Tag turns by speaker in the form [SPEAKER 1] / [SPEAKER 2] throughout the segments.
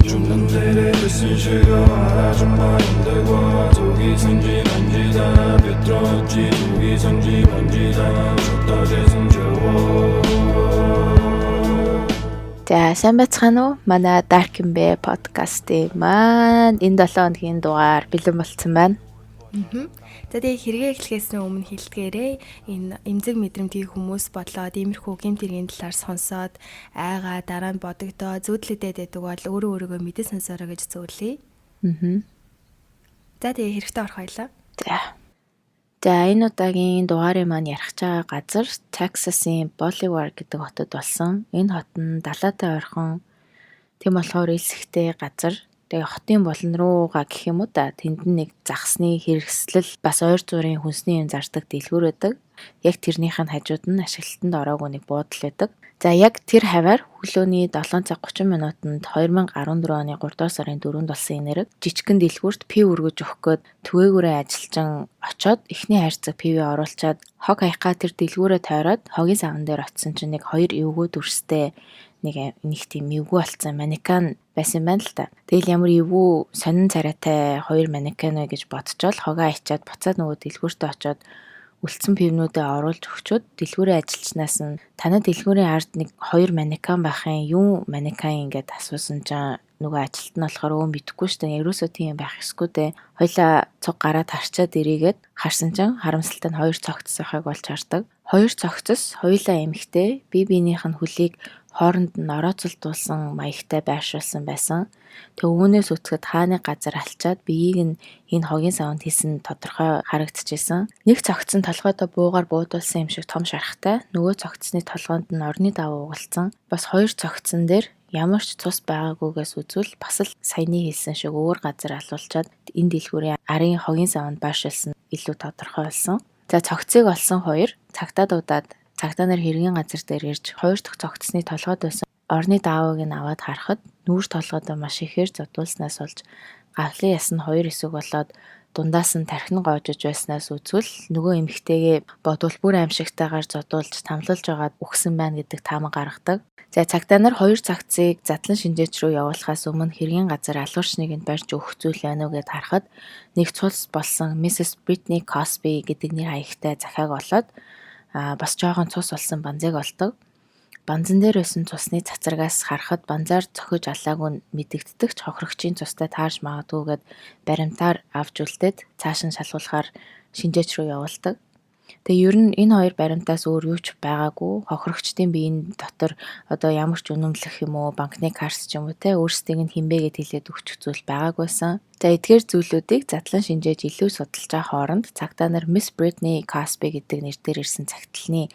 [SPEAKER 1] 죽는 데를 뜻을 쉬고 알아준 바인들과 독이 생지 만지다 비틀었지 독이 생지 만지다 줬다 재생 채워.
[SPEAKER 2] За сайн байцгаана уу? Манай Dark Bay подкастын маань энэ 7 хоногийн дугаар бэлэн болцсон байна.
[SPEAKER 3] За тэгээ хэрэгээ эхлэхээс өмнө хэлдгээрээ энэ эмзэг мэдрэмтгий хүмүүс бодлоод иймэрхүү гэмт хэргийн талаар сонсоод айгаа дараа нь бодогдоо зүудлэдэд байдаг бол өөрийгөө мэдээ сонсороо гэж зөвлөе. За тэгээ хэрэгтэй орох байлаа.
[SPEAKER 2] За энэ удаагийн дугаарын маань ярих байгаа газар Texas-ийн Bolivar гэдэг хотод болсон. Энэ хот нь далайтай ойрхон тийм болохоор элсэгтэй газар. Тэгээ хотын болон руугаа гэх юм уу та тэнд нэг загсны хэрэгслэл бас ойр зуурын хүнсний юм зардаг дэлгүүр байдаг. Яг тэрнийх нь хажууд нь ашиглалтанд ороогүй нэг буудал байдаг. За яг тэр хаваар өглөөний 7 цаг 30 минутанд 2014 оны 3 дугаар сарын 4-нд болсон энэ нэрэг жижигхэн дэлгүүрт пив өргөж өгөх гээд түгээгүүрээ ажилчин очоод эхний хайрцаг пивээ оруулчаад хог хаяхаа тэр дэлгүүрээ тойроод хогийн савн дээр очисон чинь нэг хоёр эвгүй дүрстэй нэг тийм эвгүй болсон манекен байсан байна л та. Тэгэл ямар эвгүй сонин царайтай хоёр манекен вэ гэж бодчихвол хогоо ачаад буцаад нөгөө дэлгүүртээ очоод үлдсэн пивнүүдээ оруулж өгчөөд дэлгүүрийн ажилчнаас нь танай дэлгүүрийн ард нэг хоёр манекен байхын юу манекен ингээд асуусан чинь нөгөө ажилт нь болохоор өө мэдэхгүй шүү дээ. Ерөөсөө тийм байх эсгүй дээ. Хоёлаа цуг гараад харчаад ирээгээд харсан чинь харамсалтай нь хоёр цогцсойхойг болж хардаг. Хоёр цогцос хоёлаа эмхтэй бие биенийх нь хөлийг хооронд нь орооцолдуулсан маягтай байршуулсан байсан. Тэг өвгөнөөс үцгэд хааны газар алчаад биеийг нь энэ хогийн савнд хийсэн тодорхой харагдчихсэн. Нэг цогцсон толгойдоо буугаар буудуулсан юм шиг том шархтай. Нөгөө цогцсны толгойд нь орны давуу угалцсан. Бас хоёр цогцсон дээр ямар ч цус байгаагүйгээс үзвэл бас л саяны хэлсэн шиг өөр газар алуулчаад энэ дэлгүүрийн арын хогийн савнд байршуулсан илүү тодорхой болсон. За цогцыг олсон хоёр цагтаа дуудаад цагтаа нар хэргийн газар дээр ирж хоёр дахь цогцсны толгойд байсан орны даавыг нь аваад харахад нүүр толгойдоо маш ихээр зодуулснаас болж гавлын яс нь хоёр хэсэг болоод дундаас нь тархин гоожиж байснаас үзвэл нөгөө эмэгтэйгээ бодвол бүр аимшигтайгаар зодуулж тамлуулж байгаад үхсэн байна гэдэг таамаг гаргадаг. За цагтаа нар хоёр цогцыг задлан шинжээч рүү явуулахаас өмнө хэргийн газар алуурчныг нь барьж өгөх зүйл байна уу гэд харахад нэг цулс болсон Mrs. Britney Cosby гэдэг нэр хаягтай захиаг олоод бас жоохон цус болсон банзыг олдог. Банзан дээр байсан цусны цацрагаас харахад банзаар цохиж алаагүй мэдэгддэг ч хохирогчийн цустай таарж магадгүйгээд баримтаар авч үлдээд цааш нь шалгуулахаар шинжээч рүү явуулдаг. Тэгээ ер нь энэ хоёр баримтаас өөр юу ч байгаагүй. Хохирогчдын биеийн дотор одоо ямар ч үнэмлэх юм уу, банкны карт ч юм уу те өөрсдийг нь хинбэ гэд хэлээд өгчих зүйл байгаагүйсэн. За эдгээр зүйлүүдийг задлан шинжээж илүү судалж байгаа хооронд цагтаа нар Miss Britney Cosby гэдэг нэрээр ирсэн цагтлалны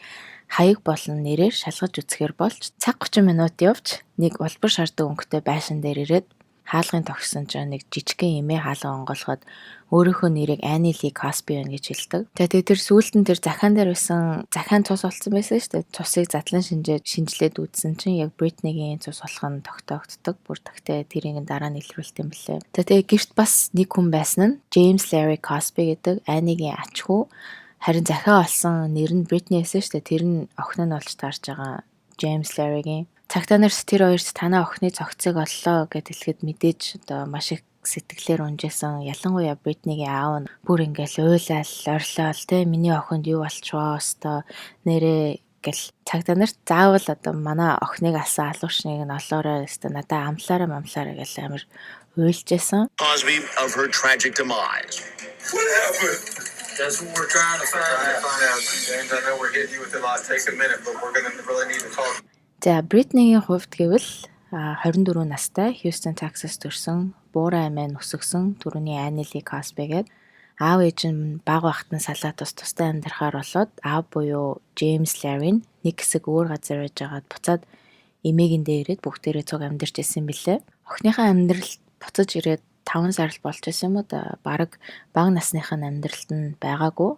[SPEAKER 2] хаяг болон нэрээр шалгаж үзэхээр болж цаг 30 минут явж нэг улбар шардаг өнгөтэй байшин дээр ирээд хаалгын тогсон чинь нэг жижигхэн эмээ хаалга онгоолгоод өөрийнхөө нэрийг Annie Lee Cosby байна гэж хэлдэг. Тэгээд тэр сүүлд нь тэр захаан дээр байсан захаан цус олцсон байсан шүү дээ. Цусыг задлан шинжилээд үзсэн чинь яг Britney-гийн цус болох нь тогтоогддог. Бүр тэгтээ тэрийг дараа нь илрүүлт юм блэ. Тэгээд гэрт бас нэг хүн байсан нь James Larry Cosby гэдэг Annie-гийн ач хүү. Харин захиа олсон нэр нь Britney байсан шүү дээ. Тэр нь охин нь болж таарж байгаа James Larry-гийн. Цагтаа нар тэр хоёрт танаа охины цогцыг оллоо гэд хэлэхэд мэдээж одоо маш их сэтгэлээр унжсэн. Ялангуяа Britney-гийн аав нь бүр ингээл уйлал, орлол те миний охинд юу болчихвоо өстой нэрээ гэл цагтаа нарт заавал одоо манай охиныг алсан алуурчныг нь олоорой өстой надаа амлаараа гэл амар уйлжсэн.
[SPEAKER 4] Cosby of her tragic demise.
[SPEAKER 1] What happened?
[SPEAKER 4] That's what we're trying to find out. James, I know we're hitting you with a lot. Take a minute, but we're going to really need to talk.
[SPEAKER 2] За Britney-гийн хувьд гэвэл 24 настай Houston, Texas төрсэн, буурай аймаа өсгсөн түрүүний Annie Lee Cosby гээд аав ээж нь баг багт нь салаа тустай амьдрахаар болоод аав буюу James Larry нэг хэсэг өөр газар байж байгаад буцаад эмээгэндээ ирээд бүгдээрээ цуг амьдарч ирсэн билээ. Охиныхаа амьдралд буцаж ирээд 5 сар л болж байсан юм уу да. Бараг бага насныхаа амьдралд нь байгаагүй.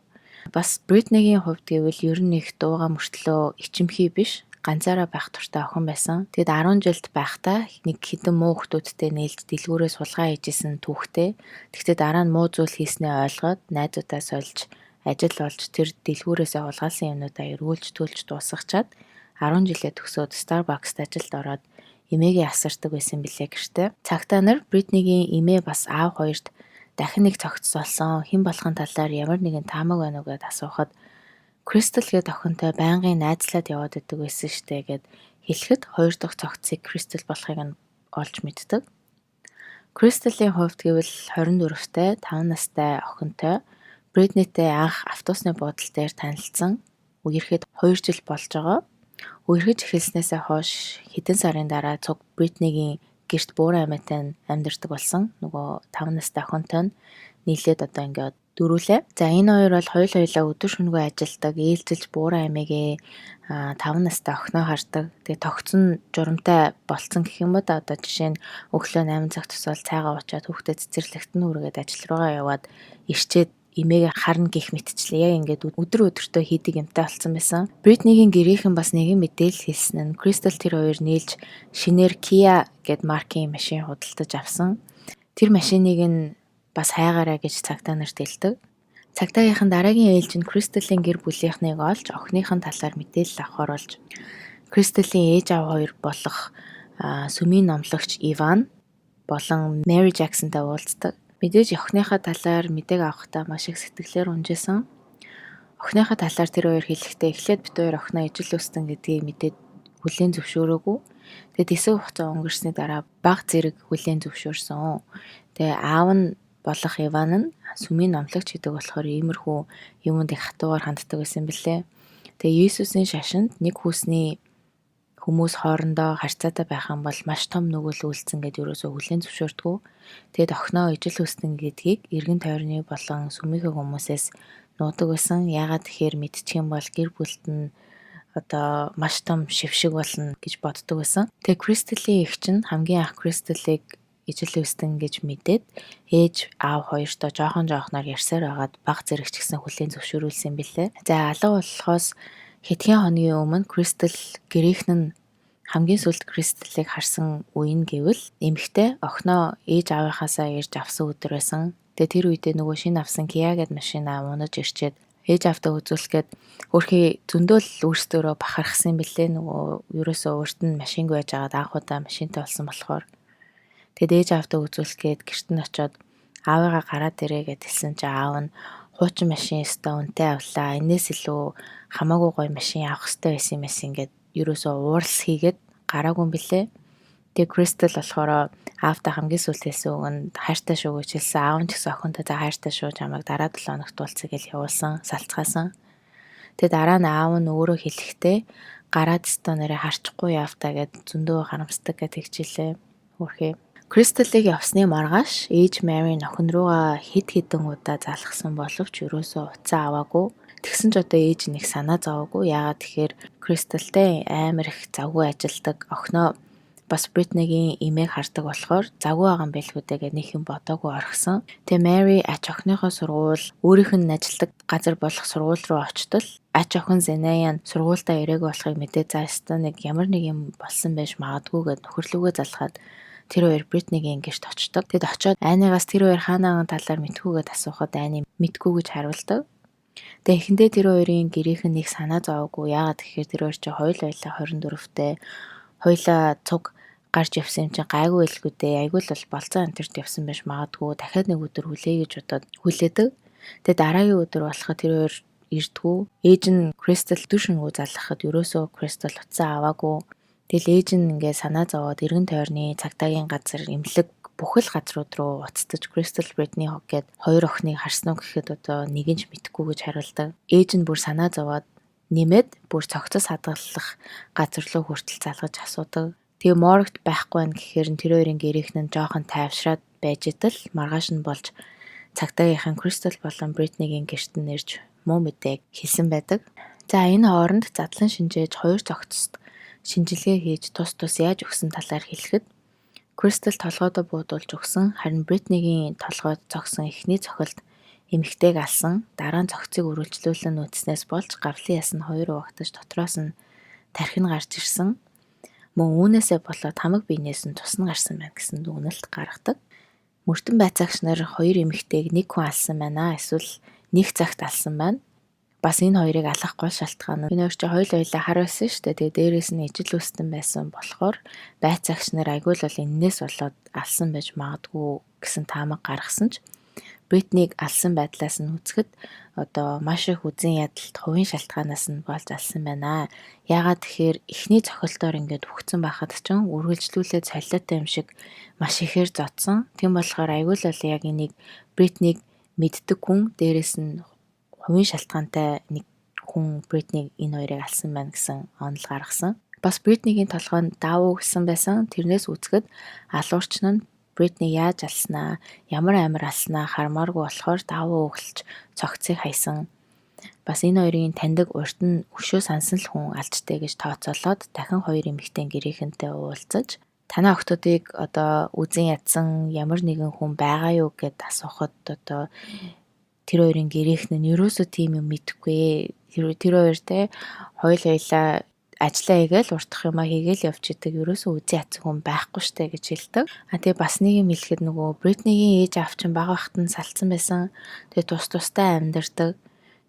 [SPEAKER 2] Бас Britney-гийн хувьд гэвэл ер нь их дууга мөртлөө ичимхий биш. ганцаараа байх туртай охин байсан. Тэгэд 10 жилд байхдаа нэг хэдэн муу хүмүүстэй нээлж дэлгүүрээ сулгаа хийжсэн түүхтэй. Тэгтээ дараа нь муу зүйл хийснээ ойлгоод найзуудаа сольж ажил олж тэр дэлгүүрээсээ хулгайлсан юмнуудаа эргүүлж төлж дуусгачаад 10 жилээ төгсөөд Starbucks-д ажилд ороод эмээгээ асардаг байсан билээ гэртээ. Цагтаа нар Бритнигийн эмээ бас аав хоёрт дахин нэг цогц болсон хэн болохын талаар ямар нэгэн таамаг байна уу гэд асуухад Crystal гээд охинтой байнгын найзлаад яваад идэг байсан штэ гэд хэлэхэд хоёр дахь цогцыг Crystal болохыг нь олж мэддэг. Crystal-ийн хувьд гэвэл 24-тэй 5 настай охинтой Britney-тэй анх автобусны буудлын дээр танилцсан. Үерхэд 2 жил болж байгаа. Үерхэж эхэлснээсээ хойш хэдэн сарын дараа цуг Britney-гийн гэрт буур аймаатай амьдардаг болсон. Нөгөө 5 настай охинтой нь нийлээд одоо ингээд дөрүүлээ. За энэ хоёр бол хоёулаа өдөр шөнөгүй ажилдаг, ээлжилж буур аймаагээ 5 настай охиноо хардаг. Тэгээ тогтсон журамтай болцсон гэх юм ба да одоо жишээ нь өглөө 8 цаг тусвал цайгаа уучаад хүүхдэд цэцэрлэгтэн үргээд ажил руугаа яваад ирчээд эмээгээ харна гэх мэтчлээ. Яг ингээд өдөр өдөртөө хийдэг юмтай болсон байсан. Britney-гийн гэрийнхэн бас нэгэн мэдээлэл хэлсэн нь Crystal тэр хоёр нийлж шинээр Kia гэд маркийн машин худалдаж авсан. Тэр машиныг нь бас хайгаараа гэж цагтаа нарт хэлдэг. Цагтаагийнхан дараагийн ээлж нь Crystal-ийн гэр бүлийнхнийг олж охиныхон талаар мэдээлэл авахар болж Crystal-ийн ээж аав хоёр болох сүмийн номлогч Иван болон Mary Jackson-тай уулздаг. Мэдээж охиныхаа талаар мэдээг авахдаа маш их сэтгэлээр унжсэн. Охиныхаа талаар тэр хоёр хэлэхдээ эхлээд бит хоёр охиноо ижил өстөн гэдгийг мэдээд хүлээн зөвшөөрөөгүй. Тэгээд хэсэг хугацаа өнгөрсний дараа баг зэрэг хүлээн зөвшөөрсөн. Тэгээ аав нь болох Иван нь сүмийн номлогч гэдэг болохоор иймэрхүү юмд их хатуугаар ханддаг байсан бэлээ. Тэгээ Иесусийн шашинд нэг хүүсний хүмүүс хоорондоо харьцаатай байх юм бол маш том нүгэл үйлцэн гэд юусоо хүлээн зөвшөөрдгөө. Тэгэд охиноо ижил өстөн гэдгийг эргэн тойрны болон сүмийнхээ хүмүүсээс нуудаг байсан. Яагаад тэгэхээр мэдчих юм бол гэр бүлд нь одоо маш том шившиг болно гэж боддог байсан. Тэгээ Crystal-ийн эгч нь хамгийн анх Crystal-ыг ижил өстөн гэж мэдээд ээж аав хоёртоо жоохноор ярьсаар байгаад баг зэрэгч гэсэн хүлээн зөвшөөрүүлсэн бэлээ. За алга болохоос хэдхэн хоногийн өмнө Crystal гэрийнхэн нь хамгийн сүүлд Crystal-ыг харсан үе нь гэвэл эмэгтэй охиноо ээж аавынхаасаа ирж авсан өдөр байсан. Тэгээ тэр үедээ нөгөө шинэ авсан Kia гэд машинаа унаж ирчээд ээж аавтаа үзүүлэхэд хөрхий зөндөл өөрсдөө бахархсан бэлээ. Нөгөө ерөөсөө өөрт нь машингүй байж байгаад анхудаа машинтай болсон болохоор тэгээд ээж аавтаа үзүүлэхэд гэрт нь очиод аавыгаа гараад ирээ гэд хэлсэн чи аав нь хуучин машин өстө үнэтэй авлаа. Энээс илүү хамаагүй гоё машин авах хэрэгтэй байсан юм эс ингээд ерөөсөө ууралс хийгээд гараагүй юм бэлээ. Тэгээ Crystal болохоор аавтаа хамгийн сүүлд хэлсэн үг нь хайртай шүү гэж хэлсэн. Аав нь ч гэсэн охинтой за хайртай шүү чамайг дараа 7 хоногт уулзъя гэж явуулсан, салцгаасан. Тэгээ дараа нь аав нь өөрөө хэлэхдээ гараад өстө нэрээ харчихгүй явтаа гэд зөндөө харамсдаг гэж хэлжээ. Хөрхий Crystal-ыг явсны маргааш ээж Mary охин руугаа хэдэн удаа залхсан боловч ерөөсөө уцаа аваагүй. Тэгсэн ч одоо ээж нэг санаа зовоогүй. Яагаад тэгэхээр Crystal-тэй амар их завгүй ажилдаг охиноо бас Britney-гийн эмээг хардаг болохоор завгүй байгаа юм байлгүй дээ нэг юм бодоогүй орхисон. Тэгээ Mary ач охиныхоо сургууль өөрийнх нь ажилдаг газар болох сургууль руу очтол ач охин Zenaya нь сургуультай ирээгүй болохыг мэдээ заастаа нэг ямар нэг юм болсон байж магадгүй гэд нөхөрлөгөө залхаад тэр хоёр Britney-гийн гэрт очдог. Тэгэд очиод айнагаас тэр хоёр хаанаан талаар мэдхгүйгээд асуухад айны мэдгүй гэж хариулдаг. Тэгээ эхэндээ тэр хоёрын гэрийнхэн нэг санаа зовоогүй. Яагаад гэхээр тэр хоёр чинь хоёулаа 24-тэй хоёулаа цуг гарч явсан юм чинь гайгүй байлгүй дээ. Айгүй л бол болцоо амтэрт явсан байж магадгүй. Дахиад нэг өдөр хүлэе гэж бодоод хүлээдэг. Тэгээ дараагийн өдөр болоход тэр хоёр ирдгүү. Ээж нь Crystal дүшнгүү залгахад ерөөсөө Crystal уцаа аваагүй. Тэгэл ээж нь ингээ санаа зовоод эргэн тойрны цагдаагийн газар эмнэлэг бүхэл газрууд руу уцтаж Crystal Britney гэд хоёр охиныг харсан уу гэхэд одоо нэг нь ч мэдэхгүй гэж хариулдаг. Ээж нь бүр санаа зовоод нэмээд бүр цогцос хадгалах газар руу хүртэл залгаж асуудаг. Тэгээ моргт байхгүй байх гэхээр тэр хоёрын гэрийнхэн нь жоохон тайвшраад байж идэл маргааш нь болж цагдаагийнхан Crystal болон Britney-гийн гэрт нь ирж муу мэдээг хэлсэн байдаг. За энэ хооронд задлан шинжээж хоёр цогцост шинжилгээ хийж тус яаж өгсөн талаар хэлэхэд Crystal толгойдоо буудуулж өгсөн. Харин Britney-гийн толгойд цогсон эхний цохилд эмэгтэйг алсан. Дараа нь цогцыг үргэлжлүүлэн үтснээс болж гавлын яс нь хоёр угтаж дотроос нь тархин гарч ирсэн. Мөн үүнээсээ болоод хамаг биенээс нь тусна гарсан байна гэсэн дүгнэлт гаргадаг. Мөрдөн байцаагч нар 2 эмэгтэйг нэг хүн алсан байна. Эсвэл нэг цагт алсан байна. Бас энэ хоёрыг алах гол шалтгаан нь энэ хоёр чи хоёулаа хар байсан шүү дээ. Тэгээ дээрээс нь ижил үстэн байсан болохоор байцаагч нар айгүй л бол энээс болоод алсан байж магадгүй гэсэн таамаг гаргасан ч Бритнийг алсан байдлаас нь үзэхэд одоо маш их үзэн ядалт хувийн шалтгаанаас нь болж алсан байна. Яагаад тэгэхээр эхний цохилтоор ингээд хөгцсөн байхад ч үргэлжлүүлээд солиотой юм шиг маш ихээр зодсон. Тийм болохоор айгүй л бол яг энийг Бритнийг мэддэг хүн дээрээс нь хувийн шалтгаантай нэг хүн Бритнийг энэ хоёрыг алсан байна гэсэн онол гаргасан. Бас Бритнигийн толгойд даавуу гэсэн байсан. Тэрнээс үзэхэд алуурч нь Бритни яаж алснаа, ямар амир алснаа хармааргүй болохоор даавуу өглөж цогцыг хайсан. Бас энэ хоёрын таньдаг урд нь өшөө сансан л хүн алжтэй гэж тооцоолоод дахин 2 эмэгтэй гэрийнхэнтэй уулзаж танай охтуудыг одоо үзэн ядсан ямар нэгэн хүн байгаа юу гэд асуухад одоо тэр хоёрын гэрийнх нь ерөөсөө тийм юм мэдэхгүй. Тэр хоёртэй хоёулаа ажиллаа хийгээл уртх юмаа хийгээл явж идэг. Ерөөсөө үзэн ядсан хүн байхгүй штэ гэж хэлдэг. Тэгээ бас нэг юм хэлэхэд нөгөө Бритнигийн ээж аав чинь бага бахт нь салцсан байсан. Тэгээ тустай амьдардаг.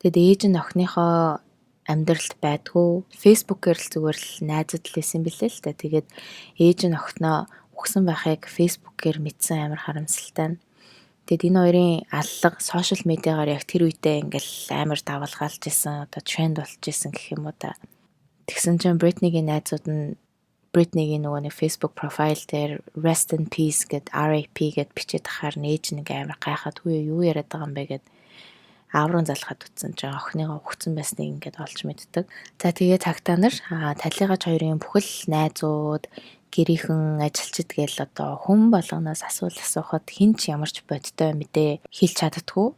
[SPEAKER 2] Тэгээд ээж нь охиныхоо амьдралд байдгүй. Фэйсбүүкээр л зүгээр л найзууд л байсан билээ л та. Тэгээд ээж нь охиноо үхсэн байхыг фэйсбүүкээр мэдсэн амар харамсалтай. Тэгэд энэ хоёрын аллага сошиал медиагаар яг тэр үедээ ингээл амар давалгаалж исэн, одоо тренд болж исэн гэх юм уу та. Тэгсэн чинь Бритнигийн найзууд нь Бритнигийн нөгөө нэг Facebook profile дээр Rest in Peace гэд RIP гэд бичээд тахаар нээж нэг амар гайхаад хүү юу яриад байгаа юм бэ гэд ааврын залхаад утсан чинь охиныгоо өгцөн байсныг ингээд олж мэддэг. За тэгээ цагтаа нар талигач хоёрын бүхэл найзууд гэрийнхэн ажилчид гээл одоо хүн болгоноос асуухад хин ч ямарч бодтой мэдээ хэлж чаддгүй.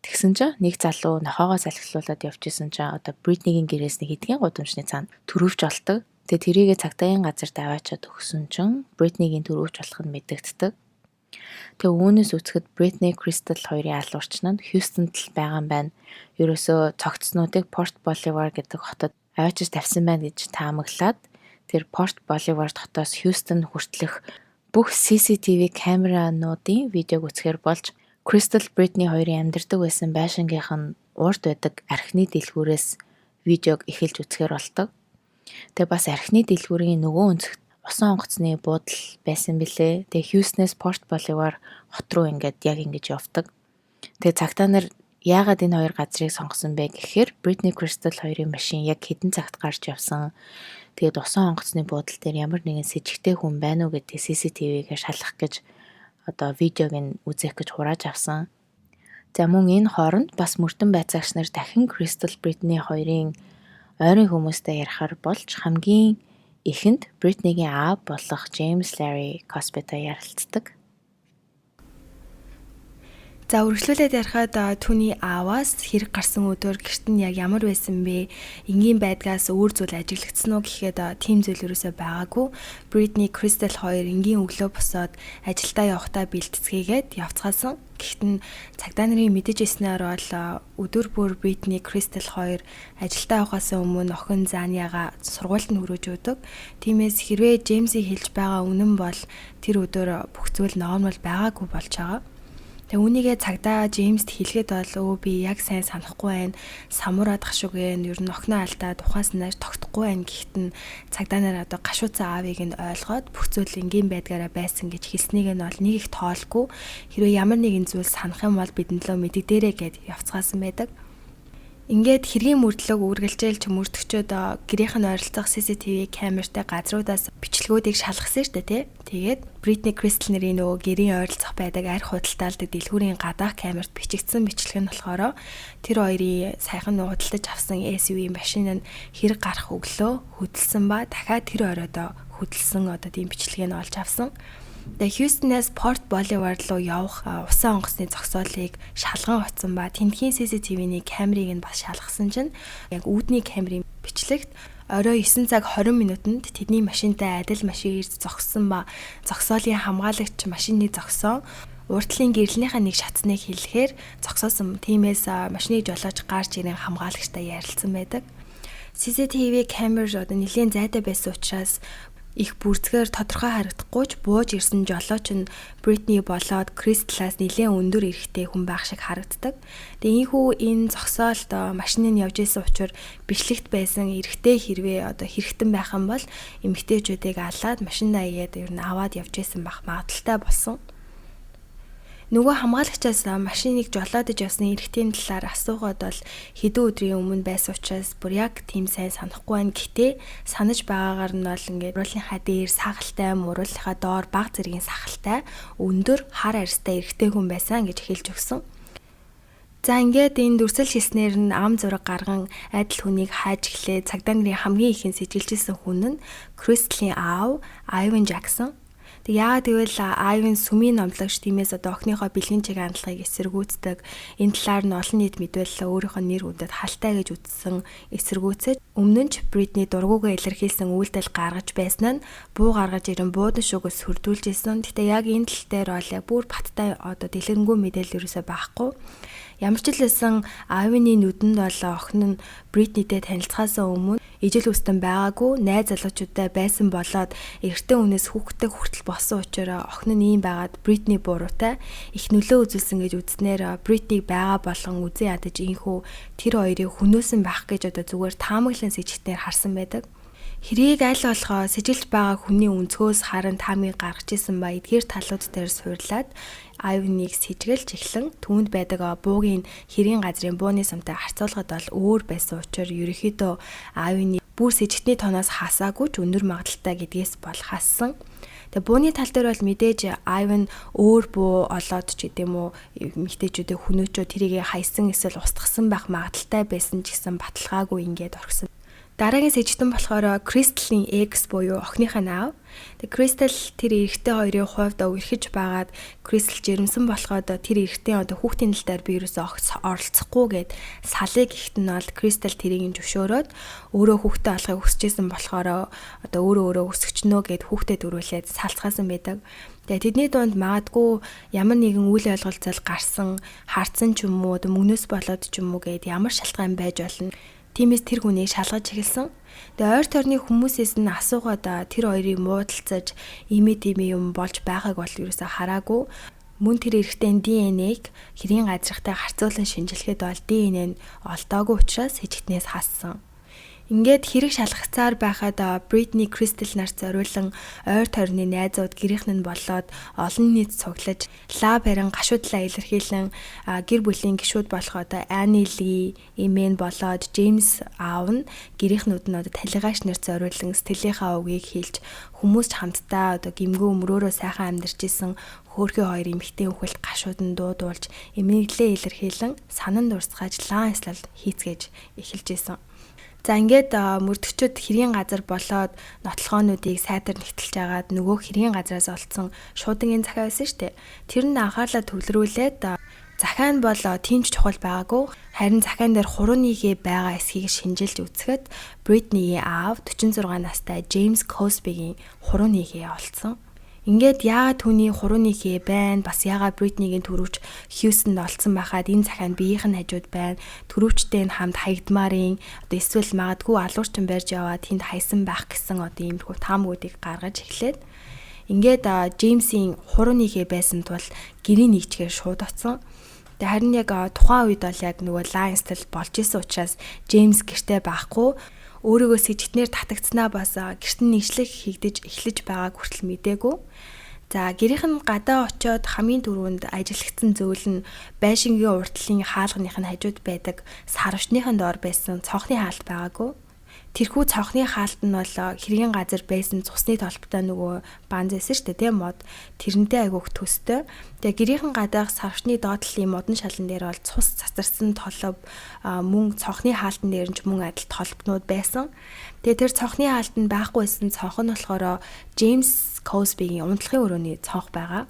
[SPEAKER 2] Тэгсэн чинь нэг залуу нохоогоо салхилуулаад явжсэн чинь одоо Бритнигийн гэрээс нэг хэдхэн гудамжны цаана төрөвч олдог. Тэгээ тэрийгэ цагтаагийн газарт аваачаад өгсөн чинь Бритнигийн төрөвч болох нь мэдэгддэг. Тэгээ үүнээс үзэхэд Бритни Кристал хоёрын алуурч нь Хьюстонд л байгаа юм байна. Ерөөсөө цогцснуудыг Порт Боливар гэдэг хотод аваачиж тавьсан байна гэж таамаглаад тэр Порт Боливар хотоос Хьюстон хүртэлх бүх CCTV камерануудын видеог үзэхээр болж Кристал Бритни хоёрын амьдардаг байсан байшингийнх нь урд байдаг архины дэлгүүрээс видеог эхэлж үзэхээр болдог. Тэгээ бас архины дэлгүүрийн нөгөө өнцөгт усан онгоцны буудал байсан билээ. Тэгээ Хьюстнээс Порт Боливар хот руу ингээд яг ингэж явдаг. Тэгээ цагтаа нар яагаад энэ хоёр газрыг сонгосон бэ гэхээр Бритни Кристал хоёрын машин яг хэдэн цагт гарч явсан. Тэгээд усан онгоцны буудал дээр ямар нэгэн сэжигтэй хүн байна уу гэдэг CCTV-гээ шалгах гэж одоо видеог нь үзэх гэж хурааж авсан. За мөн энэ хооронд бас мөрдөн байцаагч нар дахин Кристал Бритни хоёрын ойрын хүмүүстэй ярихаар болж хамгийн эхэнд Бритнигийн аав болох Джеймс Ларри Косбитой ярилцдаг.
[SPEAKER 3] За үргэлжлүүлээд ярихад түүний ааваас хэрэг гарсан өдөр гэрт нь яг ямар байсан бэ? Энгийн байдгаас өөр зүйл ажиглагдсан уу гэхэд тийм зүйл ерөөсөй байгаагүй. Бритни Кристал хоёр энгийн өглөө босоод ажилдаа явахдаа бэлтцгээгээд явцгаасан. Гэхдээ цагдаа нарын мэдэж ирснээр бол өдөр бүр Бритни Кристал хоёр ажилдаа явахаас өмнө охин Заниага сургуульд нь хүргэж өгдөг. Тиймээс хэрвээ Джеймсийг хэлж байгаа үнэн бол тэр өдөр бүх зүйл нормал байгаагүй болж байгаа. Тэгээ үүнийгээ цагдаа Джеймст хэлэхэд бол би яг сайн санахгүй байна. Самураад гашууг нь ер нь охиноо алдаад ухаас нааш тогтохгүй байна гэхэд нь цагдаа нар одоо гашууцсан аавыг нь ойлгоод бүх зүйл энгийн байдгаараа байсан гэж хэлснийг нь бол нэг их тоолгүй. Хэрвээ ямар нэгэн зүйл санах юм бол бидэнд лөө мэддэгдэрэй гэд явцгаасан байдаг. Ингээд хэргийн мөрдлөг үргэлжлэл мөрдөгчөөд гэрийнх нь ойролцох CCTV камертай газруудаас бичлэгүүдийг шалгасан шүү дээ, тий. Тэгээд Бритни Кристал нарын нөгөө гэрийн ойролцох байдаг арх худалдаалдаг дэлгүүрийн гадаах камерт бичигдсэн бичлэг нь болохоор тэр хоёрын саяхан худалдаж авсан SUV машин нь хэрэг гарах өглөө хөдөлсөн ба дахиад тэр оройдоо хөдөлсөн одоо тийм бичлэгийг нь олж авсан. Тэгээ Хьюстонээс Порт Боливар руу явах усан онгоцны зогсоолыг шалган утсан ба тентхийн CCTV-ний камерыг нь бас шалгасан чинь яг үүдний камерын бичлэгт орой 9 цаг 20 минутанд тэдний машинтай адил машин ирж зогссон ба зогсоолын хамгаалагч машины зогсоон уртлын гэрлэлийнхаа нэг шатныг хэлэхээр зогсоосон. Тиймээс машиныг жолоож гарч ирэн хамгаалагчтай ярилцсан байдаг. CCTV камер одоо нэлийн зайтай байсан учраас их бүрцгээр тодорхой харагдахгүй ч бууж ирсэн жолооч нь Бритни болоод Кристлаас нэлээд өндөр эрэхтэй хүн байх шиг харагддаг. Тэгээ ийхүү энэ зогсоолд машины нь явж исэн учраас бичлэгт байсан эрэхтэй хэрвээ одоо хэрэгтэн байх юм бол эмэгтэйчүүдийг алаад машиндаа игээд ер нь аваад явж исэн байх магадaltaй болсон. Нөгөө хамгаалагчаас машиныг жолоодож явсны эрэгтийн талаар асуугаад бол хэдэн өдрийн өмнө байсан учраас бүр яг тийм сайн санахгүй байна. Гэтэ санаж байгаагаар нь бол ингээд уруулынхаа дээр сагалтай, уруулынхаа доор баг зэргийн сахалтай, өндөр хар арьстай эрэгтэй хүн байсан гэж хэлж өгсөн. За ингээд энэ дүрсэл шиснээр нь ам зураг гарган айдал хүнийг хайж эхлээ. Цагдаа нарын хамгийн ихэн сэжилжсэн хүн нь Кристлийн аав, Айвен Жаксон. Тэг яагаад гэвэл Айвен сүмийн номлогч тиймээс одоо охиныхоо бэлгийн чиг хандлагыг эсэргүүцдэг. Энэ талаар нь олон нийт мэдвэл өөрийнхөө нэр үндэд халтай гэж үзсэн эсэргүүцэж өмнө нь ч Бритни дургуугаа илэрхийлсэн үйлдэл гаргаж байсан нь буу гаргаж ирэн буудан шүгээс хүрдүүлж исэн. Гэтэ яг энэ тал дээр бол яг бүр баттай одоо дэлгэрэнгүй мэдээлэл ерөөсөй байхгүй. Ямар ч хэлсэн Айвены нүдэнд бол охин нь Бритнитэй танилцахаас өмнө ижил үстэн байгаагүй найз залуучуудтай байсан болоод эртний хүнээс хүүхдтэй хүртэл болсон учраас охин нь ийм байгаад Бритни буруутай их нөлөө үзүүлсэн гэж үзснээр Бритнийг байгаа болгон үзэн ядаж ийхүү тэр хоёрыг хүнөөсөн байх гэж одоо зүгээр таамаглан сэжигтээр харсан байдаг. Хэрийг аль болохоо сэжилж байгаа хүний өнцгөөс харан таамыг гаргаж исэн ба эдгээр талууд дээр суурлаад Айвеныг сэжгэлж эхлэн түүнд байдаг буугийн хэрийн газрын бууны самтай харьцуулахад бол өөр байсан учраас ерөнхийдөө Айвены бүр сэжигтний тоноос хасаагүй ч өндөр магадaltaй гэдгээс бол хассан. Тэгээ бууны тал дээр бол мэдээж Айвен өөр буу олоод ч гэдэм үү эмэгтэйчүүдээ хүнөөчөө тэрийг хайсан эсвэл устгасан байх магадaltaй байсан ч гэсэн баталгаагүй ингээд орхисон. Дараагийн сэжигтэн болохоор Кристлийн экс буюу охиныхаа наав. Тэгээ Кристл тэр эрэгтэй хоёрын хувьд үрхэж байгаад Кристл жирэмсэн болоход тэр эрэгтэй одоо хүүхдийн талаар би ерөөсөө оролцохгүй гэд салыг ихт нь бол Кристл тэрийг зөвшөөрөөд өөрөө хүүхдээ олохыг хүсэжсэн болохоор одоо өөрөө өсгчнөө гэд хүүхдэд өрүүлээд салцгаасан байдаг. Тэгээ тэдний дунд магадгүй ямар нэгэн үйл ойлголцол гарсан, хартсан ч юм уу, мөнгнөөс болоод ч юм уу гэд ямар шалтгаан байж болно. Тиймээс тэр хүнийг шалгаж эхэлсэн. Тэгээ ойр тойрны хүмүүсээс нь асуугаад тэр хоёрыг муудалцаж ийм юм болж байгааг бол ерөөсө хараагүй. Мөн тэр эрэгтэй ДНХ-г хэрийн газрахтай харьцуулан шинжилгээд бол ДНХ нь олдоогүй учраас сэжигтнээс хассан. Ингээд хэрэг шалгацаар байхад Бритни Кристл нарт зориулан ойр тойрны найзууд гэрийнх нь болоод олон нийт цуглаж лав харин гашуудлаа илэрхийлэн гэр бүлийн гишүүд болох Ани Ли, Имен болоод Джеймс аав нь гэрийнхнүүд нь талигаач нарт зориулан сэтгэлийнхаа үгийг хэлж хүмүүс хамтдаа гимгүү өмрөөрөө сайхан амьдарч исэн хөөрхий хоёр эмэгтэй хүүхэлд гашууд нь дуудуулж эмэглээ илэрхийлэн санан дурсгаж лаанслал хийцгээж эхэлж исэн. За ингээд мөрдөгчөд хэрийн газар болоод нотлохоонуудыг сайтар нэгтэлж агаад нөгөө хэрийн газраас олцсон шуудангийн захиа байсан шүү дээ. Тэр нь анхаарлаа төвлөрүүлээд захиа нь бол тийм ч чухал байгаагүй. Харин захиан дээр хурууныгээ байгаа эсхийг шинжилж үзэхэд Бритнигийн аав 46 настай Джеймс Косбигийн хурууныгээ олцсон. Ингээд яагаад түүний хурууныхээ байна, бас яагаад Бритнигийн төрөвч Хьюстонд олцсон байхад энэ захианд биеийнх нь хажууд байна. Төрөвчтэй нь хамт хаягдмарын одоо эсвэл магадгүй алуурчин барьж яваад тэнд хайсан байх гэсэн одоо иймэрхүү таамгуудыг гаргаж эхлээд ингээд Джеймсийн хурууныхээ байсан тул гэрийн нэгжгээр шууд оцсон. Тэгээ харин яг тухайн үед бол яг нөгөө лайнстал болж исэн учраас Джеймс гэртээ байхгүй өөрийгөө сэжигтнээр татагдсанаа бас гэрт нь нэгжлэг хийгдэж эхлэж байгааг хүртэл мэдээгүй. За гэрийнх нь гадаа очиод хамгийн түрүүнд ажиллагдсан зөвлөл нь байшингийн уртлын хаалганых нь хажууд байдаг сарвчныхын доор байсан цонхны хаалт байгаагүй. Тэрхүү цонхны хаалт нь бол хэргийн газар байсан цусны толботой нөгөө банз байсан шүү дээ тийм мод. Тэрнтэй айгүйх төстэй. Тэгээ гэрийнхэн гадаах сарвчны доотлын модон шалан дээр бол цус цацарсан толб мөн цонхны хаалтан дээр нь ч мөн адил толбнууд байсан. Тэгээ тэр цонхны хаалт нь байхгүйсэн цонх нь болохоор Джеймс Косбигийн унтлагын өрөөний цонх байгаа.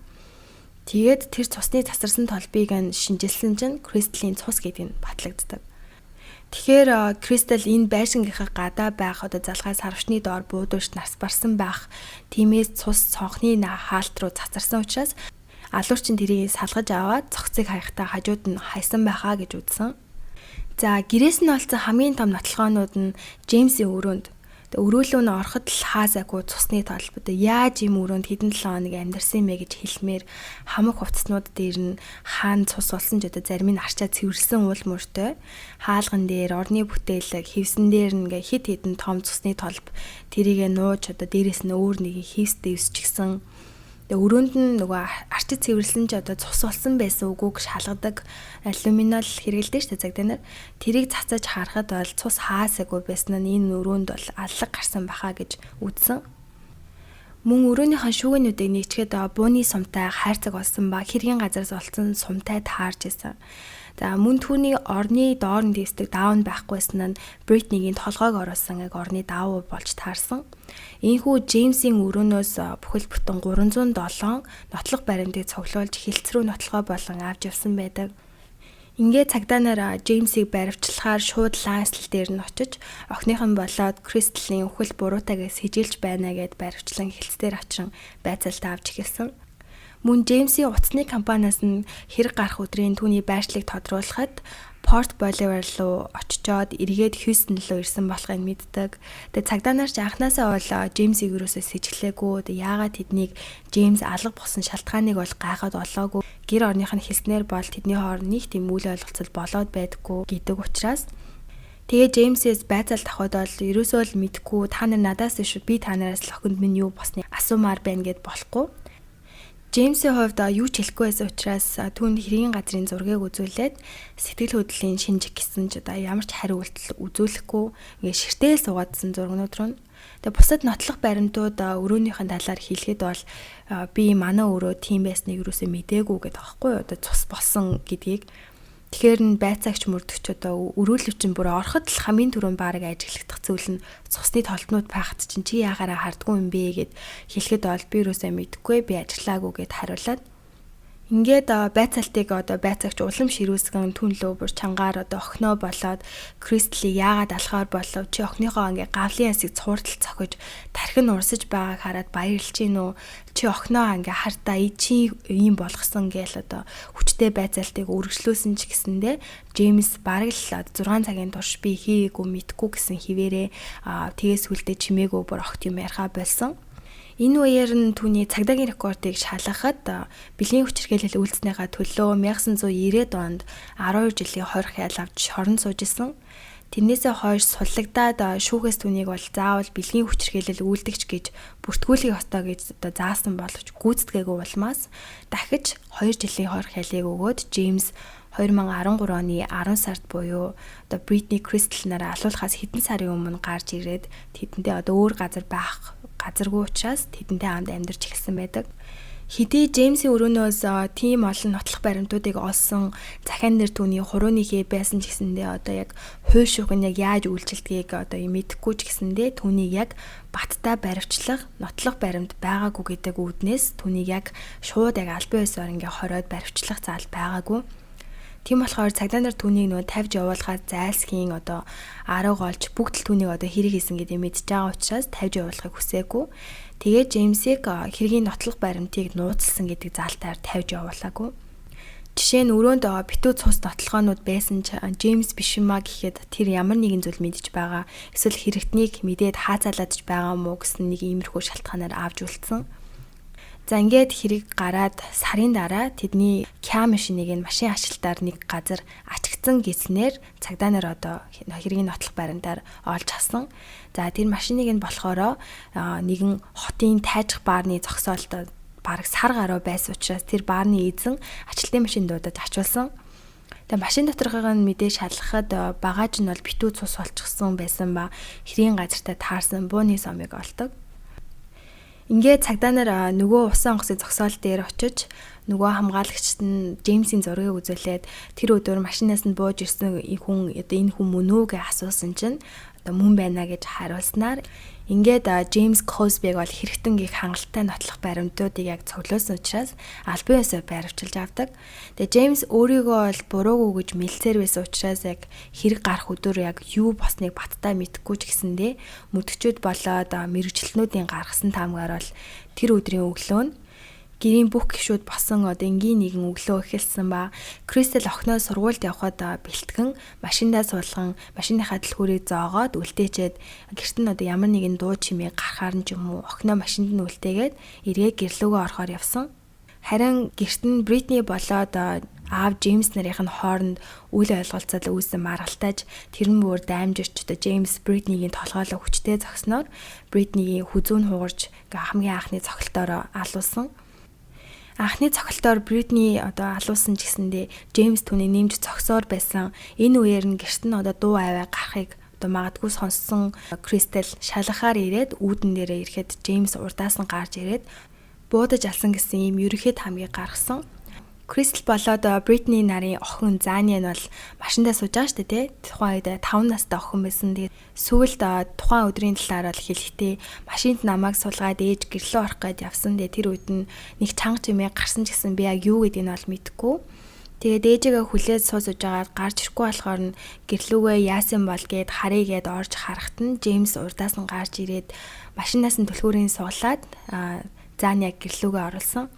[SPEAKER 3] Тэгээд тэр цусны цацарсан толбыг нь шинжилсэн чинь Кристлийн цус гэдэг нь батлагддаг. Тэгэхээр Кристл энэ байшингийнхаа гадаа байх одоо залгай сарвчны доор буудуулж нас барсан байх. Тиймээс цус цонхны хаалт руу цацарсан учраас алуурчин тэрийг салгаж аваад цогцыг хаяхтаа хажууд нь хайсан байхаа гэж үзсэн. За гэрээс нь олцсон хамгийн том нотлохоонууд нь Джеймсийн өрөөнд өрөөлөө нь ороход л хаасаагүй цусны толбод яаж ийм өрөөнд хэдэн 7 хоног амьдарсан мэ гэж хэлмээр хамаг хувцснууд дээр нь хаана цус болсон ч зарим нь арчаа цэвэрлсэн уул мөртэй хаалган дээр орны бүтээлэг хевсэн дээр нь хит хитэн том цусны толб тэрийгэ нууж дээрээс нь өөр нэг хийстэй өсчихсэн. Өрөөнд нь нөгөө арчид цэвэрлсэн ч цус болсон байсан үгүйг шалгадаг алюминал хэрэгэлдэг шүү дээ цагдаа нар. Тэрийг цацаж харахад бол цус хаасаагүй байсан нь энэ өрөөнд бол аллаг гарсан баха гэж үзсэн. Мөн өрөөнийхэн шүүгэнүүдийг нэгчгээд бууны сумтай хайрцаг болсон ба хэргийн газараас олцсон сумтай таарж исэн. За мөн түүний орны доорн дэвсдэг даун байхгүйсэн нь Бритнигийн толгойг оруулсан орны даавуу болж таарсан. Ийхүү Джеймсийн өрөөнөөс бүхэл бүтэн 307 нотлох баримтыг цуглуулж хилцрүү нотлохоо болон авч явсан байдаг. Ингээд цагдаа нар Джеймсийг баривчлахаар шууд лайнслал дээр нь очиж охиныхон болоод Кристлийн үхэл буруутайгаас хижилж байна гэд баривчлан хилцээр очин байцаалтаа авч эхэлсэн. Мөн Джеймсийн утасны компаниас нь хэрэг гарах өдрийн түүний байршлыг тодруулахад Порт Боливар руу очичоод эргээд Хьюстон руу ирсэн болохыг мэддэг. Тэгээ цагдаа нар ч анхнаасаа бол Джеймсийг юусоо сэжиглээгүй. Яагаад тэднийг Джеймс алга болсон шалтгааныг бол гайхаад олоогүй. Гэр орных нь хэлснээр бол тэдний хооронд нэг тийм үйл ойлголцол болоод байдаггүй гэдэг учраас тэгээ Джеймсээс байцаалт авахд бол ерөөсөө л мэдгүй та нар надаас шүү би та нараас л охинд минь юу босныг асуумаар байна гэд болохгүй. Джеймсийн хувьд юу ч хэлэхгүй байсан учраас түүнд хэргийн газрын зургийг үзүүлээд сэтгэл хөдлөлийн шинжих гэсэн ч ямар ч хариу үйлдэл үзүүлэхгүй ингээ ширтээл суугаадсан зургнууд руу. Тэгээ бусад нотлох баримтууд өрөөнийхэн талаар хэлэхэд бол би манай өрөө тийм байсныг юусоо мдээгүй гэдэг аахгүй юу цус болсон гэдгийг. Тэгэхээр нь байцаагч мөрдөгч өрөөлөвчин бүр ороход л хамгийн түрүүнд баарыг ажиглагдах зүйл нь цусны толтнууд байхад чинь чи яагаараа хардггүй юм бэ гэд хэлэхэд бол би юусаа мэдгүй би ажиллаагүй гэд хариулаад ингээд байцаалтыг байцаагч улам ширүүсгэн түнлөө бүр чангаар охиноо болоод Кристли яагаад алхаар болов чи охиныхоо ингээ гавлын ясыг цууртал цохиж тархин урсаж байгааг хараад баярлж гин үү чи охиноо ингээ хартаа чи ийм болгосон гээл хүчтэй байцаалтыг үргэлжлүүлсэн ч гэсэндэ Джеймс бараг л 6 цагийн турш би хийгээгүй мэдгүй гэсэн хിവэрээ тгээс үлдээ чимээгүй бүр огт юм ярихаа болсон. Энэ үеэр нь түүний цагдаагийн рекордыг шалгахад бэлгийн хүчирхийлэл үйлснийхаа төлөө 1990-ад онд 12 жилийн хорих ял авч шоронд сууж исэн. Тэрнээсээ хойш суллагдаад шүүхээс түүнийг бол заавал бэлгийн хүчирхийлэл үйлдэгч гэж бүртгүүлэх ёстой гэж заасан боловч гүйцэтгээгүй улмаас дахиж 2 жилийн хорих ялыг өгөөд Джеймс 2013 оны 10 сард буюу Бритни Кристл нараа алуулахаас хэдэн сарын өмнө гарч ирээд тэдэндээ өөр газар байх газаргүй учраас тэдэнтэй хамт амьдарч эхэлсэн байдаг. Хэдий Джеймсийн өрөөнөөс тийм олон нотлох баримтуудыг олсон захиан нэр түүний хурууныхээ байсан ч гэсэндээ яг хууль шүүх нь яг яаж үйлчилдгийг мэдэхгүй ч гэсэндээ түүнийг яг баттай баривчлах нотлох баримт байгаагүй гэдэг үүднээс түүнийг яг шууд яг албан ёсоор хороод баривчлах заал байгаагүй. Тийм болохоор цагдаа нар түүнийг тавьж явуулахад зайлсхийн арга олж бүгд л түүнийг хэрэг хийсэн гэдэг мэдж байгаа учраас тавьж явуулахыг хүсээгүй. Тэгээд Джеймсийг хэргийн нотлох баримтыг нууцлсан гэдэг заалтаар тавьж явуулаагүй. Жишээ нь өрөөнд битүү цус нотлохоонууд байсан ч Джеймс биш юмаа гэхэд тэр ямар нэгэн зүйл мэдж байгаа. Эсвэл хэрэгтнийг мэдээд хаацаалаад ч байгаа мó гэсэн нэг иймэрхүү шалтгаанаар авч үлдсэн. За ингээд хэрэг гараад сарын дараа тэдний кя машиныг машин ажилтаар нэг газар ачигдсан гэснээр цагдаа нар хэргийн нотлох баримтаар олж хасан. За тэр машиныг болохоор нэгэн хотын тайжих баарны зогсоолт бараг сар гаруй байсан учраас тэр баарны эзэн ажилтны машин дуудаж ачуулсан. Тэгээ машин доторхыг нь мэдээ шалгахад багаж нь бол битүү цус болчихсон байсан ба хэргийн газартаа таарсан бууны сомыг олдог. Ингээд цагдаа нар нөгөө усан онгоцын зогсоол дээр очиж нөгөө хамгаалагчд нь Джеймсийн зургийг үзүүлээд тэр өдөр машинаас нь бууж ирсэн энэ хүн мөн үү гэж асуусан чинь мөн байна гэж хариулснаар ингээд Джеймс Косбиг бол хэрэгтэнгийн хангалттай нотлох баримтуудыг яг цуглуулсан учраас албан ёсоор баривчилж авдаг. Тэгээ Джеймс өөрийгөө бол буруугүй гэж мэлцээр байсан учраас яг хэрэг гарах өдөр яг юу босныг баттай мэдэхгүй ч гэсэндээ мөдөгчүүд болоод мэрэгчлэнүүдийн гаргасан таамгаар бол тэр өдрийн өглөө нь гэрийн бүх гишүүд босон одоо энгийн нэгэн өглөө эхэлсэн ба Кристал охиноо сургуульд явхад бэлтгэн машиндаа суулган машиныхаа дэлгүүрийг зоогоод үлдээчээд гэрт нь одоо ямар нэгэн дуу чимээ гарахаар нь ч юм уу охиноо машинд нь үлдээгээд эргээд гэрлүүгөө орохоор явсан. Харин гэрт нь Бритни болоод аав Джеймс нарын хооронд үйл ойлголцол үүссэн маргалтайж тэр нь бүр даймжирч одоо Джеймс Бритнигийн толгойлоо хүчтэй зогсноор Бритнигийн хүзүүн хугарч хамгийн анхны цогцолтоор алуулсан. Анхны цогцолтоор Бритни одоо алуулсан ч гэсэндээ Джеймс түүний нэмж цогсоор байсан. Энэ үеэр нь гэрт нь одоо дуу аваа гарахыг одоо магадгүй сонссон Кристал шалгахаар ирээд үүдэн дээрээ ирэхэд Джеймс урдаас нь гарч ирээд буудаж алсан гэсэн ийм ерөнхийд хамгийн гаргасан. Кристал болоод Бритни нарын охин Заниа нь бол машиндаа сууж байгаа шүү дээ. Тухайн үед 5 настай охин байсан. Тэгээд сүүлд тухайн өдрийн талаар бол хэлэхдээ машинд намайг суулгаад ээж гэрлөө орох гээд явсан. Тэгээд тэр үед нь нэг чанга чимээ гарсан ч гэсэн би яг юу гэдгийг нь бол мэдэхгүй. Тэгээд ээжигээ хүлээж суусаж байгаад гарч ирэхгүй болохоор нь гэрлүүгээ яасан бол гээд харъя гээд орж харахад нь Джеймс урдаас нь гарч ирээд машинаас нь түлхүүрийн суулаад Заниа гэрлүүгээ оруулсан.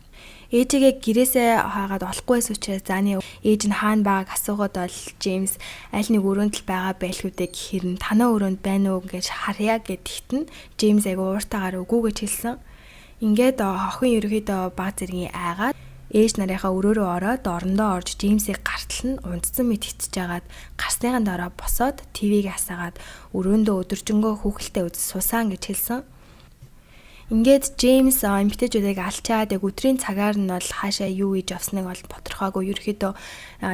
[SPEAKER 3] Ээжигээ гэрээсээ хаагаад олохгүйс учраас Заниа ээж нь хаана байгааг асуугаад бол Джеймс аль нэг өрөөнд л байгаа байлгүйдээ гэхээр нь танаа өрөөнд байна уу гэж харъя гэдэгт нь Джеймс айгу ууртаагаар үгүй гэж хэлсэн. Ингээд охин ерөөхдөө баг зэргийн айгаад ээж нарынхаа өрөөрөө ороод орондоо орж Джеймсийг гартал нь унтцсан мэт хитж байгаад гарсныхан дараа босоод ТV-г хасаагаад өрөөндөө өдөржингөө хүүхэлтэй үз суусан гэж хэлсэн. Ингээд Джеймс эмэгтэйчүүдийг алчаад яг өдрийн цагаар нь бол хаашаа юу хийж авсныг бол тодорхойгүй. Ерөөхдөө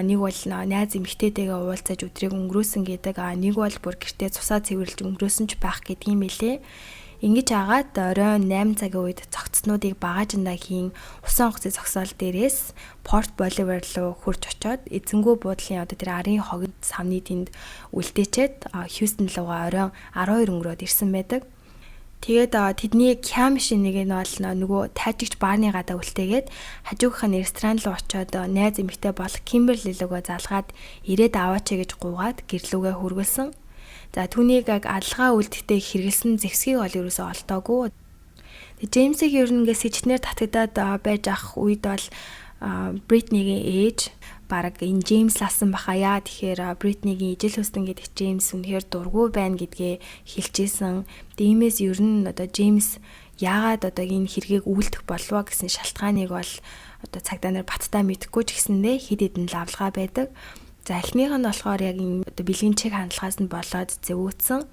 [SPEAKER 3] нэг бол найз эмэгтэйтэйгээ уулзаж өдрийг өнгөрөөсөн гэдэг, нэг бол бүр гэртээ цусаа цэвэрлж өнгөрөөсөн ч байх гэдгийм билээ. Ингэж агаад оройн 8 цагийн үед цогцснуудыг багажиндаа хийн усан онгоцын зогсоол дээрээс Порт Боливар руу хурж очоод эзэнгүү буудлын одоо тэр арын хогд савны тэнд үлдээчээд Хьюстон руугаа оройн 12 өнгөрөөд ирсэн байдаг. Тэгээд тэдний кям шинийг нь бол нөгөө тайжигч баарны гадаа үлтээгээд хажуугийнх нь ресторан руу очоод найз эмэгтэй бол Кимберли лөгөө залгаад ирээд аваач гэж гуугаад гэрлүүгээ хүргэлсэн. За түүнийг яг алгаа үлдэхдээ хэрэгэлсэн зэвсгийг ол ерөөсөө олдоогүй. Джеймсийг ер нь ингээд сэжтнэр татагдаад байж ах үед бол Бритнигийн ээж бараг энэ Джеймс ласан баха яа тэгэхээр Бритнигийн ижил хөстөн гэдэг Джеймс үнэхээр дургүй байна гэдгээ хэлжсэн. Тиймээс ер нь одоо Джеймс яагаад одоо энэ хэргийг үйлдэх болов гэсэн шалтгааныг бол одоо цагдаа нар баттай мэдэхгүй ч гэсэндээ хэд хэдэн лавлгаа байдаг. За эхнийх нь болохоор яг энэ одоо бэлгийн чиг хандлагаас нь болоод зэвүүцсэн.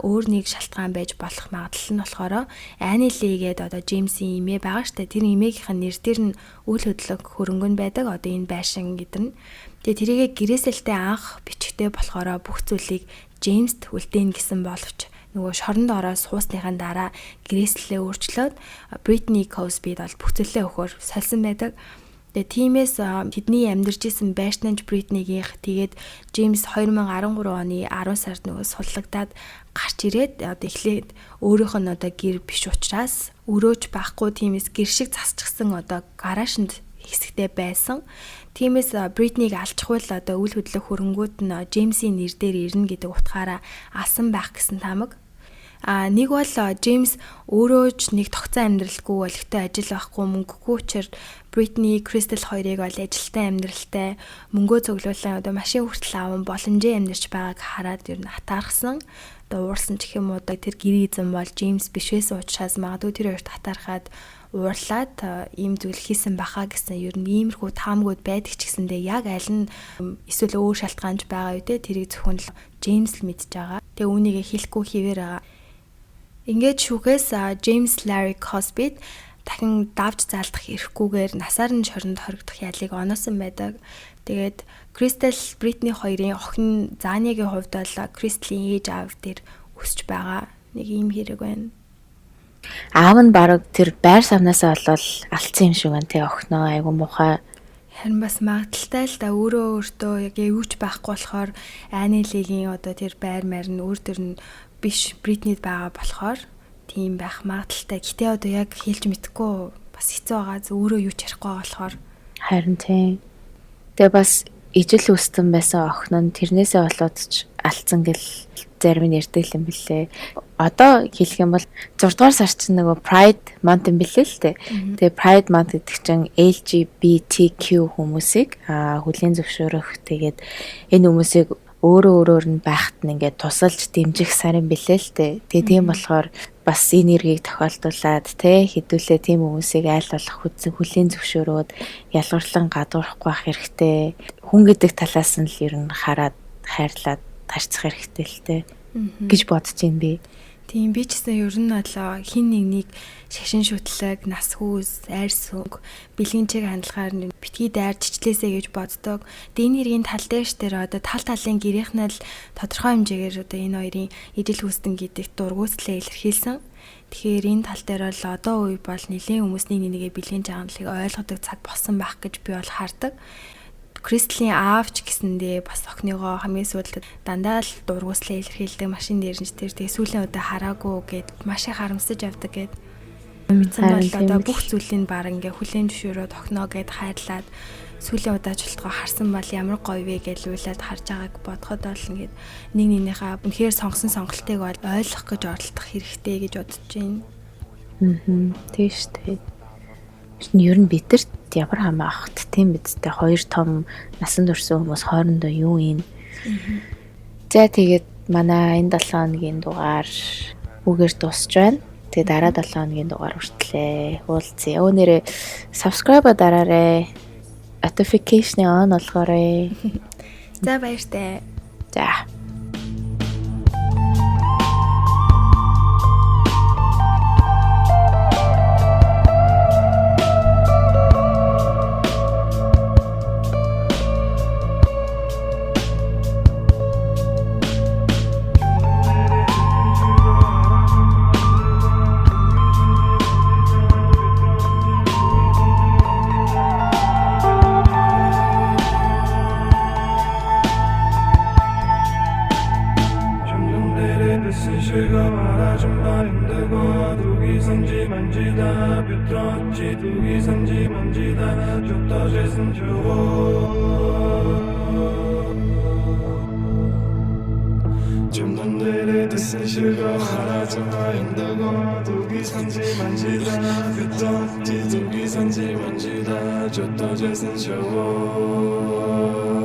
[SPEAKER 3] Өөр нэг шалтгаан байж болох магадлал нь болохоор Ани Лигээд одоо Джеймсийн эмээ байгаа штэ тэр эмээгийнх нь нэр дээр нь үйл хөдлөг хөрөнгө нь байдаг одоо энэ байшин гэдэг нь. Тэгээ тэрийгэ гэрээсэлтэй анх бичгтэй болохоор бүх зүйлийг Джеймст үлдээн гэсэн боловч нөгөө шоронд ороо суусныхаа дараа гэрээслээ өөрчлөөд Бритни Косбид бол бүх зүйлээ өгөхөөр сольсон байдаг. Тэгээ тиймээс тэдний амьдарч исэн байшинч Бритнигийнх тэгээд Джеймс 2013 оны 10 сард нөгөө суллагдаад гарч ирээд одоо эхлээд өөрийнх нь одоо гэр биш учраас өрөөж байхгүй тиймээс гэр шиг засчихсан одоо гаражинд хэсэгтэй байсан. Тиймээс Бритнийг алчихвал одоо үйл хөдлөх хөрөнгүүд нь Джеймсийн нэр дээр ирнэ гэдэг утгаараа алсан байх гэсэн тамга. Нэг бол Джеймс өөрөө ч нэг тогтсон амьдралгүй болготой ажил байхгүй мөнгөгүй учраас Бритни, Кристал хоёрыг бол ажилтан амьдралтай мөнгөө цуглуулсан одоо машин хүртэл аван боломжтой амьдарч байгааг хараад ер нь хатаархсан. Одоо уурсан ч юм уу тэр гэр эзэн бол Джеймс биш байсан учраас магадгүй тэр хоёрт хатаархаад уурлаад ийм зүйл хийсэн баха гэсэн ер нь иймэрхүү таамгууд байдаг ч гэсэндээ яг аль нь эсвэл өөр шалтгаанч байгаа үү те тэрийг зөвхөн л Джеймс л мэдж байгаа. Тэгээ үүнийг хэлэхгүй хийвэр байгаа. Ингээд шүүхээс Джеймс Ларри Косбид дахин давж заалдах эрхгүйгээр насаар нь шоронд хоригдох ялыг оноосон байдаг. Тэгээд Кристал Бритни хоёрын охин Заниагийн хувьд бол Кристалийн ээж аав дээр өсч байгаа нэг ийм хэрэг байна.
[SPEAKER 2] Аав нь бараг тэр байр савнаасаа болол алдсан юм шиг байна те охиноо айгу муухай.
[SPEAKER 3] Харин бас магадaltaй л да өөрөө яг юу ч байхгүй болохоор Ани Лигийн одоо тэр байр маяр нь өөр төр нь биш Бритнид байгаа болохоор тийм байх магадaltaй. Гэтэ одоо яг хэлж мэдэхгүй бас хэцүү байгаа. Өөрөө юу ч ярихгүй байгаа болохоор
[SPEAKER 2] харин тийм. Тэгээ бас ижил үстэн байсан охин нь тэрнээсээ болоод ч алдсан гэл зарим нь ярьдаг юм билээ. одоо хэлэх юм бол 6 дугаар сар чинь нөгөө Pride Month юм билээ л дээ. Тэгээ Pride Month гэдэг чинь LGBTQ хүмүүсийг хүлээн зөвшөөрөх, тэгээд энэ хүмүүсийг өөрөөр нь байхад нь ингээд тусалж дэмжих сар юм билээ л дээ. Тэгээ тийм болохоор бас энэ эргийг тохиолдуулаад хэдүүлээ тийм хүмүүсийг айл болох хүлээн зөвшөөрөөд ялгарлан гадуурхгүй байх хэрэгтэй. Хүн гэдэг талаас нь л ер нь хараад хайрлаад тарцах хэрэгтэй л дээ гэж бодож юм би.
[SPEAKER 3] Тийм би ч гэсэн ер нь болоо хин нэг шашин шүтлэг, нас хүүс, айр сүнг, бэлгэнчиг хандлагаар битгий дайр чичлээсэй гэж боддог. Дийн хэргийн тал дээш дээр одоо тал талын гэрийнх нь л тодорхой хэмжээгээр одоо энэ хоёрын ижил хүстэн гэдэгт дургуутлаа илэрхийлсэн. Тэгэхээр энэ тал дээр бол одоо үе бол нэлийн хүмүүсийн нэгээ бэлгэнч хандлагыг ойлгодог цаг болсон байх гэж би бол хардаг. Кристлийн аавч гэсэндээ бас охиныгоо хамгийн сүүлд дандаа л дургуслаа илэрхийлдэг машин дээр нь тэр тэгээ сүүлийн удаа хараагүй гэд маш их харамсаж явдаг гэд. Мэдсэн бол одоо бүх зүйлийг баг ингээ хүлээн зөвшөөрөөд охиноо гэд хайрлаад сүүлийн удаачлалтгаа харсан бол ямар гоё вэ гэж уйлаад харж байгааг бодоход бол ингээд нэг нэгнийхээ үнэхээр сонгосон сонголтыг бол ойлгох гэж оролдох хэрэгтэй гэж бодож байна.
[SPEAKER 2] Тийм шүү дээ. Ер нь бидэрт ямар хамаа ахт тийм бидтэй хоёр том насан турш хүмүүс хоорондоо юу юм. За тэгээд манай энэ 7 хоногийн дугаар үгээр дуусч байна. Тэгээд дараа 7 хоногийн дугаар хүртлээ уулзъя. Нэрээ subscribe дараарай. Notification on болгоорой.
[SPEAKER 3] За баяртай.
[SPEAKER 2] За.
[SPEAKER 1] 제가 말하지 말인데고 두기 선지 만지다 빗들었지 두기 선지 만지다 줬다 재선 주고 좀더 내래 뜻은 실가 말하지 말인데고 두기 선지 만지다 빗들었지 두기 선지 만지다 줬다 재선 주고